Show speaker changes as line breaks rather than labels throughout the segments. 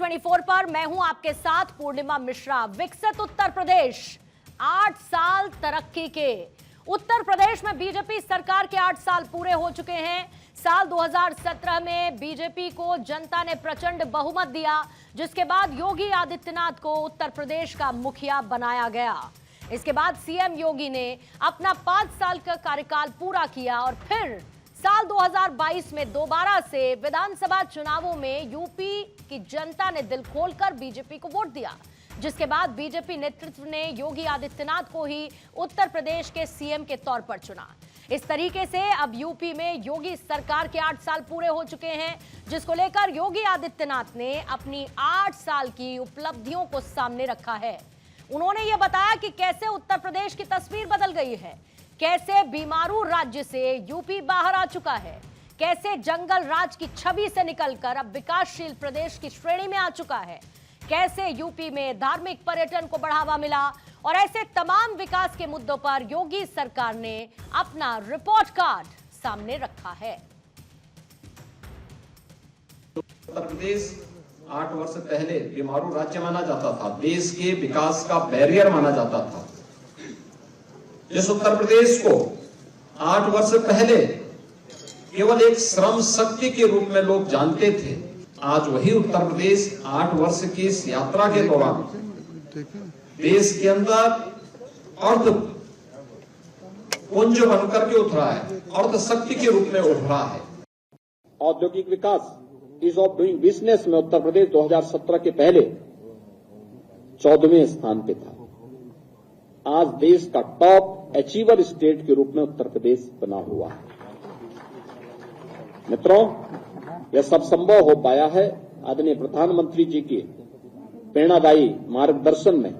24 पर मैं हूं आपके साथ पूर्णिमा मिश्रा। विकसित उत्तर प्रदेश, 8 साल तरक्की के। उत्तर प्रदेश में बीजेपी सरकार के 8 साल पूरे हो चुके हैं। साल 2017 में बीजेपी को जनता ने प्रचंड बहुमत दिया, जिसके बाद योगी आदित्यनाथ को उत्तर प्रदेश का मुखिया बनाया गया। इसके बाद सीएम योगी ने अपना 5 साल का कार्यकाल पूरा किया और फिर साल 2022 में दोबारा से विधानसभा चुनावों में यूपी की जनता ने दिल खोलकर बीजेपी को वोट दिया, जिसके बाद बीजेपी नेतृत्व ने योगी आदित्यनाथ को ही उत्तर प्रदेश के सीएम के तौर पर चुना। इस तरीके से अब यूपी में योगी सरकार के 8 साल पूरे हो चुके हैं, जिसको लेकर योगी आदित्यनाथ ने अपनी 8 साल की उपलब्धियों को सामने रखा है। उन्होंने यह बताया कि कैसे उत्तर प्रदेश की तस्वीर बदल गई है, कैसे बीमारू राज्य से यूपी बाहर आ चुका है, कैसे जंगल राज की छवि से निकलकर अब विकासशील प्रदेश की श्रेणी में आ चुका है, कैसे यूपी में धार्मिक पर्यटन को बढ़ावा मिला और ऐसे तमाम विकास के मुद्दों पर योगी सरकार ने अपना रिपोर्ट कार्ड सामने रखा है।
उत्तर प्रदेश 8 वर्ष पहले बीमारू राज्य माना जाता था, देश के विकास का बैरियर माना जाता था। जिस उत्तर प्रदेश को 8 वर्ष पहले केवल एक श्रम शक्ति के रूप में लोग जानते थे, आज वही उत्तर प्रदेश 8 वर्ष की इस यात्रा के दौरान देश के अंदर अर्थ पुंज बनकर के उभरा है, अर्थ शक्ति के रूप में उभरा है।
औद्योगिक विकास, ईज ऑफ डूइंग बिजनेस में उत्तर प्रदेश 2017 के पहले 14वें स्थान पे था। आज देश का टॉप अचीवर स्टेट के रूप में उत्तर प्रदेश बना हुआ है। मित्रों, यह सब संभव हो पाया है आदरणीय प्रधानमंत्री जी के प्रेरणादायी मार्गदर्शन में।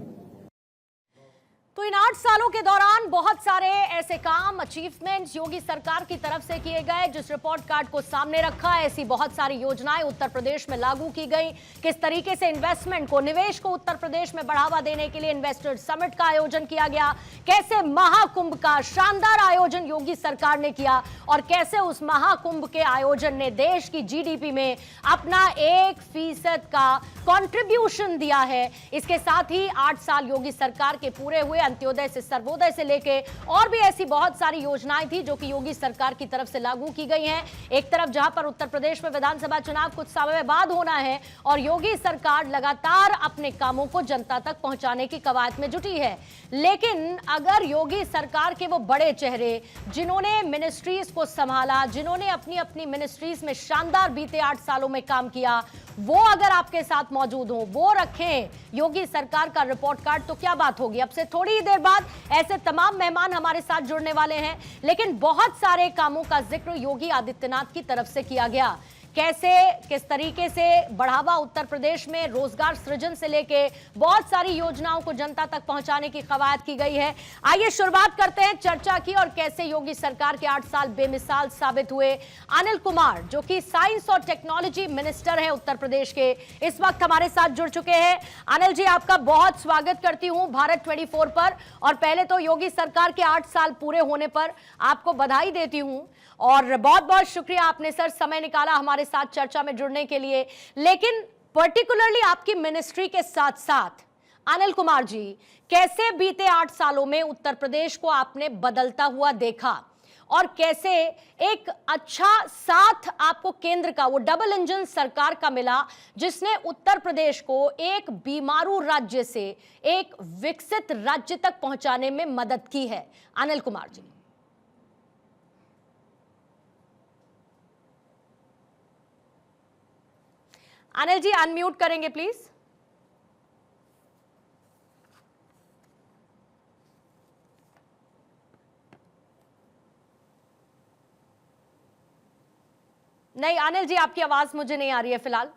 तो इन 8 सालों के दौरान बहुत सारे ऐसे काम, अचीवमेंट्स योगी सरकार की तरफ से किए गए, जिस रिपोर्ट कार्ड को सामने रखा। ऐसी बहुत सारी योजनाएं उत्तर प्रदेश में लागू की गई। किस तरीके से इन्वेस्टमेंट को, निवेश को उत्तर प्रदेश में बढ़ावा देने के लिए इन्वेस्टर्स समिट का आयोजन किया गया, कैसे महाकुंभ का शानदार आयोजन योगी सरकार ने किया और कैसे उस महाकुंभ के आयोजन ने देश की जीडीपी में अपना 1% का कॉन्ट्रीब्यूशन दिया है। इसके साथ ही 8 साल योगी सरकार के पूरे हुए। अंत्योदय से सर्वोदय से लेके और भी ऐसी बहुत सारी योजनाएं थी जो कि योगी सरकार की तरफ से लागू की गई हैं। एक तरफ जहां पर उत्तर प्रदेश में विधानसभा चुनाव कुछ समय बाद होना है और योगी सरकार लगातार अपने कामों को जनता तक पहुंचाने की कवायद में जुटी है, लेकिन अगर योगी सरकार के वो बड़े चेहरे जिन्होंने मिनिस्ट्रीज को संभाला, जिन्होंने अपनी अपनी मिनिस्ट्रीज में शानदार बीते 8 सालों में काम किया, वो अगर आपके साथ मौजूद हो, वो रखें योगी सरकार का रिपोर्ट कार्ड, तो क्या बात होगी। अब से थोड़ी ही देर बाद ऐसे तमाम मेहमान हमारे साथ जुड़ने वाले हैं, लेकिन बहुत सारे कामों का जिक्र योगी आदित्यनाथ की तरफ से किया गया। कैसे, किस तरीके से बढ़ावा उत्तर प्रदेश में रोजगार सृजन से लेके बहुत सारी योजनाओं को जनता तक पहुंचाने की कवायद की गई है। आइए शुरुआत करते हैं चर्चा की और कैसे योगी सरकार के 8 साल बेमिसाल साबित हुए। अनिल कुमार, जो कि साइंस और टेक्नोलॉजी मिनिस्टर है उत्तर प्रदेश के, इस वक्त हमारे साथ जुड़ चुके हैं। अनिल जी, आपका बहुत स्वागत करती हूं भारत 24 पर। और पहले तो योगी सरकार के 8 साल पूरे होने पर आपको बधाई देती हूं और बहुत बहुत शुक्रिया, आपने सर समय निकाला हमारे साथ चर्चा में जुड़ने के लिए। लेकिन पर्टिकुलरली आपकी मिनिस्ट्री के साथ साथ अनिल कुमार जी, कैसे बीते 8 सालों में उत्तर प्रदेश को आपने बदलता हुआ देखा और कैसे एक अच्छा साथ आपको केंद्र का, वो डबल इंजन सरकार का मिला, जिसने उत्तर प्रदेश को एक बीमारू राज्य से एक विकसित राज्य तक पहुंचाने में मदद की है। अनिल कुमार जी। अनिल जी, अनम्यूट करेंगे प्लीज। नहीं अनिल जी, आपकी आवाज मुझे नहीं आ रही है फिलहाल।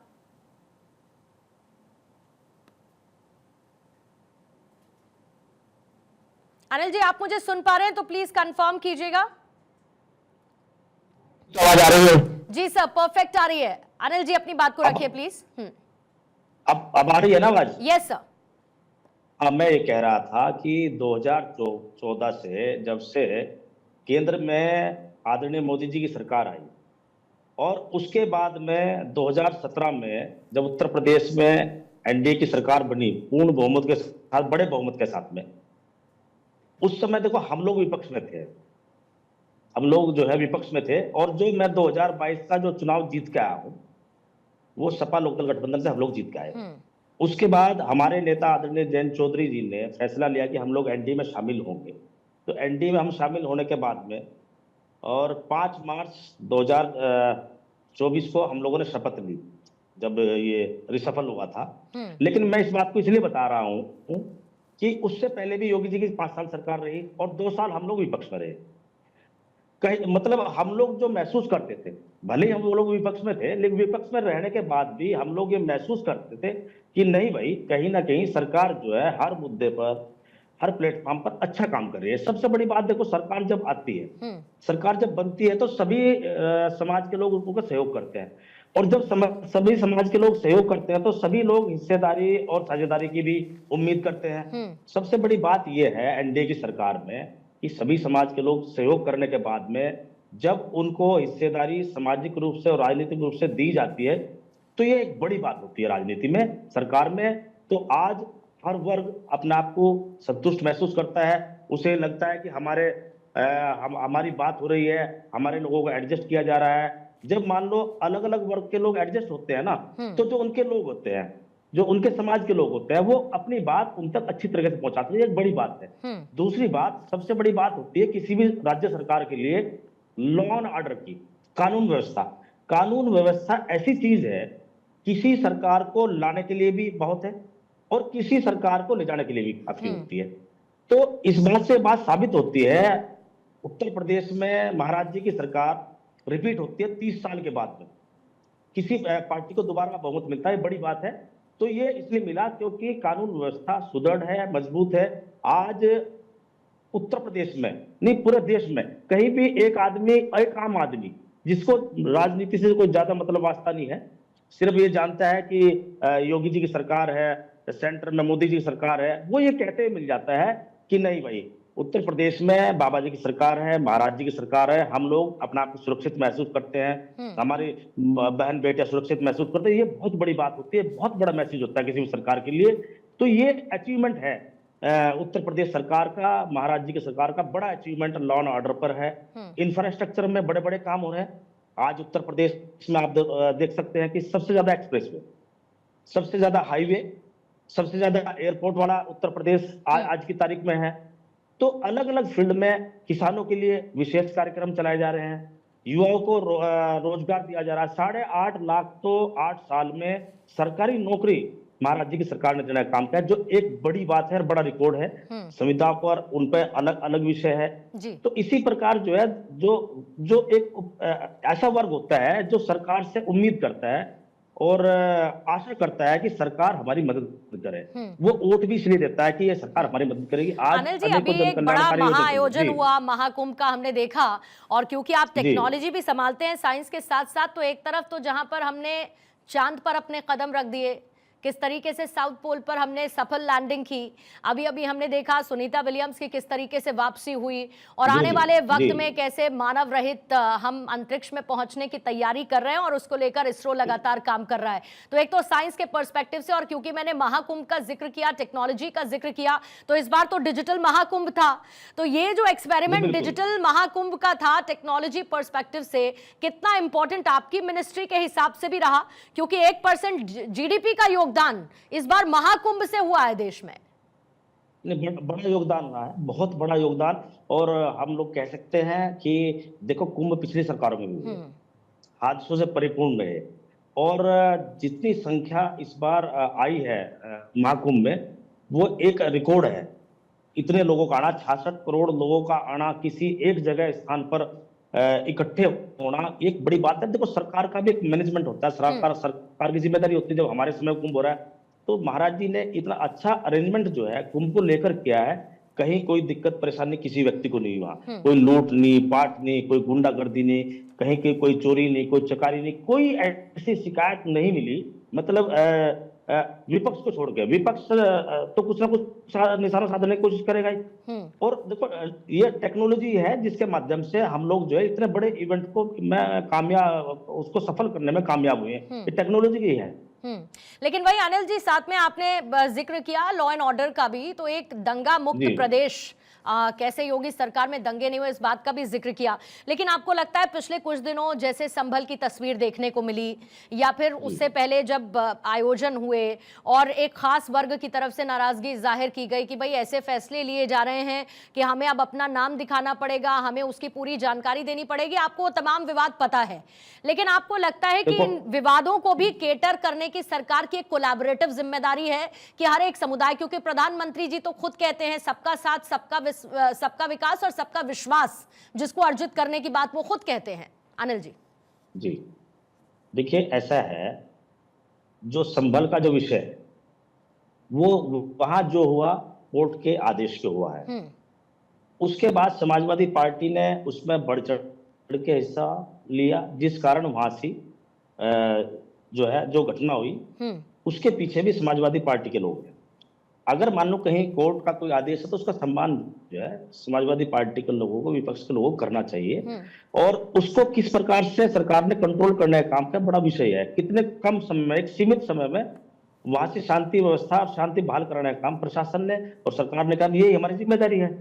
अनिल जी, आप मुझे सुन पा रहे हैं तो प्लीज कंफर्म कीजिएगा।
आवाज आ रही है?
जी सर, परफेक्ट आ रही है। अनिल जी, अपनी बात को रखिए प्लीज।
अब आ रही है ना आवाज?
Yes sir.
अब मैं ये कह रहा था कि 2014 से जब से केंद्र में आदरणीय मोदी जी की सरकार आई, और उसके बाद में 2017 में जब उत्तर प्रदेश में एनडीए की सरकार बनी पूर्ण बहुमत के साथ, बड़े बहुमत के साथ में, उस समय देखो हम लोग विपक्ष में थे, हम लोग जो है विपक्ष में थे। और जो मैं 2022 का जो चुनाव जीत के आया हूं वो सपा लोकदल गठबंधन से हम लोग जीत के आए। उसके बाद हमारे नेता आदरणीय जयंत चौधरी जी ने फैसला लिया कि हम लोग एनडीए में शामिल होंगे। तो एनडीए में हम शामिल होने के बाद में और 5 मार्च 2024 को हम लोगों ने शपथ ली जब ये रिसफल हुआ था। लेकिन मैं इस बात को इसलिए बता रहा हूं कि उससे पहले भी योगी जी की 5 साल सरकार रही और 2 साल हम लोग विपक्ष में रहे। कहीं मतलब हम लोग जो महसूस करते थे, भले ही हम लोग विपक्ष में थे, लेकिन विपक्ष में रहने के बाद भी हम लोग ये महसूस करते थे कि नहीं भाई, कहीं ना कहीं सरकार जो है हर मुद्दे पर, हर प्लेटफॉर्म पर अच्छा काम कर रही है। सबसे बड़ी बात देखो, सरकार जब आती है, सरकार जब बनती है तो सभी समाज के लोग उनको सहयोग करते हैं। और जब सभी समाज के लोग सहयोग करते हैं तो सभी लोग हिस्सेदारी और साझेदारी की भी उम्मीद करते हैं। सबसे बड़ी बात यह है एनडीए की सरकार में कि सभी समाज के लोग सहयोग करने के बाद में जब उनको हिस्सेदारी सामाजिक रूप से और राजनीतिक रूप से दी जाती है तो ये एक बड़ी बात होती है राजनीति में, सरकार में। तो आज हर वर्ग अपने आप को संतुष्ट महसूस करता है, उसे लगता है कि हमारी बात हो रही है, हमारे लोगों को एडजस्ट किया जा रहा है। जब मान लो अलग अलग वर्ग के लोग एडजस्ट होते हैं ना, तो जो उनके लोग होते हैं, जो उनके समाज के लोग होते हैं, वो अपनी बात उन तक अच्छी तरीके से पहुंचाते हैं। एक बड़ी बात है। दूसरी बात, सबसे बड़ी बात होती है किसी भी राज्य सरकार के लिए लॉ एंड ऑर्डर की, कानून व्यवस्था। कानून व्यवस्था ऐसी चीज है, किसी सरकार को लाने के लिए भी बहुत है और किसी सरकार को ले जाने के लिए भी काफी होती है। तो इस बात से बात साबित होती है, उत्तर प्रदेश में महाराज जी की सरकार रिपीट होती है 30 साल के बाद में, किसी पार्टी को दोबारा बहुमत मिलता है, बड़ी बात है। तो ये इसलिए मिला क्योंकि कानून व्यवस्था सुदृढ़ है, मजबूत है। आज उत्तर प्रदेश में नहीं, पूरे देश में कहीं भी एक आदमी, एक आम आदमी जिसको राजनीति से कोई ज्यादा मतलब वास्ता नहीं है, सिर्फ ये जानता है कि योगी जी की सरकार है, सेंटर में मोदी जी की सरकार है, वो ये कहते हुए मिल जाता है कि नहीं भाई, उत्तर प्रदेश में बाबा जी की सरकार है, महाराज जी की सरकार है, हम लोग अपने आप को सुरक्षित महसूस करते हैं, हमारी बहन बेटियां सुरक्षित महसूस करते हैं। ये बहुत बड़ी बात होती है, बहुत बड़ा मैसेज होता है किसी भी सरकार के लिए। तो ये अचीवमेंट है उत्तर प्रदेश सरकार का, महाराज जी की सरकार का बड़ा अचीवमेंट लॉ एंड ऑर्डर पर है। इंफ्रास्ट्रक्चर में बड़े बड़े काम हो रहे हैं। आज उत्तर प्रदेश में आप देख सकते हैं कि सबसे ज्यादा एक्सप्रेसवे, सबसे ज्यादा हाईवे, सबसे ज्यादा एयरपोर्ट वाला उत्तर प्रदेश आज की तारीख में है। तो अलग अलग फील्ड में किसानों के लिए विशेष कार्यक्रम चलाए जा रहे हैं, युवाओं को रोजगार दिया जा रहा है। 8.5 लाख तो 8 साल में सरकारी नौकरी महाराज जी की सरकार ने देना काम किया, जो एक बड़ी बात है और बड़ा रिकॉर्ड है। संविदा पर उन पर अलग अलग विषय है। तो इसी प्रकार जो है, जो एक ऐसा वर्ग होता है जो सरकार से उम्मीद करता है और आशा करता है कि सरकार हमारी मदद करे, वो वोट भी इसलिए देता है कि ये सरकार हमारी मदद करेगी। आज
अनिल जी, अभी एक बड़ा महाआयोजन हुआ, महाकुंभ का हमने देखा, और क्योंकि आप टेक्नोलॉजी भी संभालते हैं साइंस के साथ साथ, तो एक तरफ तो जहां पर हमने चांद पर अपने कदम रख दिए, किस तरीके से साउथ पोल पर हमने सफल लैंडिंग की, अभी अभी हमने देखा सुनीता विलियम्स की किस तरीके से वापसी हुई, और आने वाले वक्त में कैसे मानव रहित हम अंतरिक्ष में पहुंचने की तैयारी कर रहे हैं और उसको लेकर इसरो लगातार काम कर रहा है। तो एक तो साइंस के पर्सपेक्टिव से, और क्योंकि मैंने महाकुंभ का जिक्र किया, टेक्नोलॉजी का जिक्र किया, तो इस बार तो डिजिटल महाकुंभ था। तो ये जो एक्सपेरिमेंट डिजिटल महाकुंभ का था, टेक्नोलॉजी पर्सपेक्टिव से कितना इंपॉर्टेंट आपकी मिनिस्ट्री के हिसाब से भी रहा, क्योंकि 1% जीडीपी का योगदान इस बार महाकुंभ से हुआ है देश में।
बड़ा योगदान रहा है, बहुत बड़ा योगदान। और हम लोग कह सकते हैं कि देखो, कुंभ पिछली सरकारों में भी हादसों से परिपूर्ण रहे, और जितनी संख्या इस बार आई है महाकुंभ में, वो एक रिकॉर्ड है। इतने लोगों का आना, 66 करोड़ लोगों का आना, किसी एक जगह स्थान पर इकट्ठे होना एक बड़ी बात है। देखो, सरकार का भी एक मैनेजमेंट होता है, सरकार की जिम्मेदारी होती है। जब हमारे समय कुंभ हो रहा है तो महाराज जी ने इतना अच्छा अरेंजमेंट जो है कुंभ को लेकर किया है, कहीं कोई दिक्कत परेशानी किसी व्यक्ति को नहीं हुआ, कोई लूट नहीं, पाट नहीं, कोई गुंडागर्दी नहीं, कहीं की कोई चोरी नहीं, कोई चकारी नहीं, कोई ऐसी शिकायत नहीं मिली। मतलब विपक्ष को छोड़ के, विपक्ष तो कुछ ना कुछ निशाना साधने की कोशिश करेगा ही। और देखो ये टेक्नोलॉजी है जिसके माध्यम से हम लोग जो है इतने बड़े इवेंट को उसको सफल करने में कामयाब हुए हैं, ये टेक्नोलॉजी की है।
लेकिन वही अनिल जी, साथ में आपने जिक्र किया लॉ एंड ऑर्डर का भी, तो एक दंगा मुक्त प्रदेश कैसे योगी सरकार में दंगे नहीं हुए, इस बात का भी जिक्र किया। लेकिन आपको लगता है पिछले कुछ दिनों जैसे संभल की तस्वीर देखने को मिली, या फिर उससे पहले जब आयोजन हुए और एक खास वर्ग की तरफ से नाराजगी जाहिर की गई कि भाई ऐसे फैसले लिए जा रहे हैं कि हमें अब अपना नाम दिखाना पड़ेगा, हमें उसकी पूरी जानकारी देनी पड़ेगी, आपको तमाम विवाद पता है, लेकिन आपको लगता है कि इन विवादों को भी केटर करने की सरकार की एक कोलैबोरेटिव जिम्मेदारी है कि हर एक समुदाय, क्योंकि प्रधानमंत्री जी तो खुद कहते हैं सबका साथ, सबका विकास और सबका विश्वास जिसको अर्जित करने की बात वो खुद कहते हैं। अनिल जी।
जी देखिए, ऐसा है, जो संभल का जो विषय है वो वहां जो हुआ कोर्ट के आदेश के हुआ है, उसके बाद समाजवादी पार्टी ने उसमें बढ़ चढ़ के हिस्सा लिया, जिस कारण वहां से जो है जो घटना हुई उसके पीछे भी समाजवादी पार्टी के लोग हैं। अगर मान लो कहीं कोर्ट का कोई आदेश है तो उसका सम्मान जो है समाजवादी पार्टी के लोगों को, विपक्ष के लोगों को करना चाहिए, और उसको किस प्रकार से सरकार ने कंट्रोल करने का काम का बड़ा विषय है। कितने कम समय में, एक सीमित समय में वहां से शांति व्यवस्था और शांति बहाल कराने का काम प्रशासन ने और सरकार ने काम, ये हमारी जिम्मेदारी है।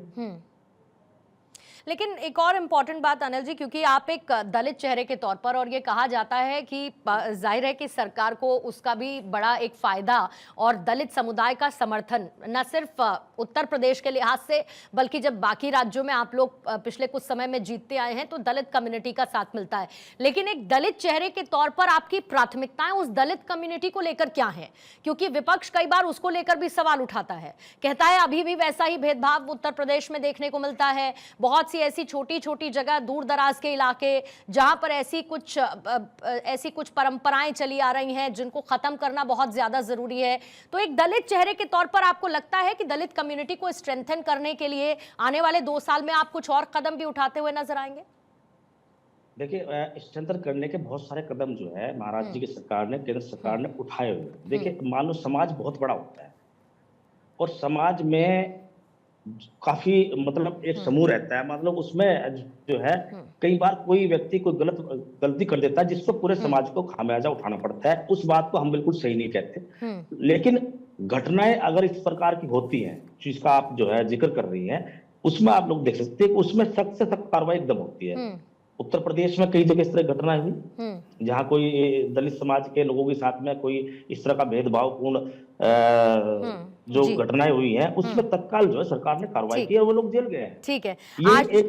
लेकिन एक और इम्पॉर्टेंट बात अनिल जी, क्योंकि आप एक दलित चेहरे के तौर पर, और ये कहा जाता है कि जाहिर है कि सरकार को उसका भी बड़ा एक फायदा और दलित समुदाय का समर्थन न सिर्फ उत्तर प्रदेश के लिहाज से, बल्कि जब बाकी राज्यों में आप लोग पिछले कुछ समय में जीतते आए हैं तो दलित कम्युनिटी का साथ मिलता है। लेकिन एक दलित चेहरे के तौर पर आपकी प्राथमिकताएं उस दलित कम्युनिटी को लेकर क्या है? क्योंकि विपक्ष कई बार उसको लेकर भी सवाल उठाता है, कहता है अभी भी वैसा ही भेदभाव उत्तर प्रदेश में देखने को मिलता है। बहुत ऐसी छोटी छोटी जगह, दूर दराज के इलाके जहां पर ऐसी कुछ परंपराएं चली आ रही हैं जिनको खत्म करना बहुत ज्यादा जरूरी है। तो एक दलित चेहरे के तौर पर आपको लगता है कि दलित कम्युनिटी को स्ट्रेंथन करने के लिए आने वाले 2 साल में आप कुछ और कदम भी उठाते हुए नजर आएंगे?
देखिए, स्ट्रेंथन करने के बहुत सारे कदम जो है महाराज जी की सरकार ने, केंद्र सरकार ने उठाए हुए। देखिए, मान लो समाज बहुत बड़ा होता है और समाज में काफी मतलब एक समूह रहता है, मतलब उसमें जो है कई बार कोई व्यक्ति कोई गलती कर देता है जिसको पूरे समाज को खामियाजा उठाना पड़ता है। उस बात को हम बिल्कुल सही नहीं कहते, लेकिन घटनाएं अगर इस प्रकार की होती हैं जिसका आप जो है जिक्र कर रही हैं, उसमें आप लोग देख सकते हैं कि उसमें सख्त से सख्त कार्रवाई एकदम होती है। उत्तर प्रदेश में कई जगह इस तरह घटनाएं हुई जहां कोई दलित समाज के लोगों के साथ में कोई इस तरह का भेदभावपूर्ण जो घटनाएं हुई हैं, उसमें तत्काल जो है सरकार ने कार्रवाई की और वो लोग जेल गए हैं।
ठीक है,
ये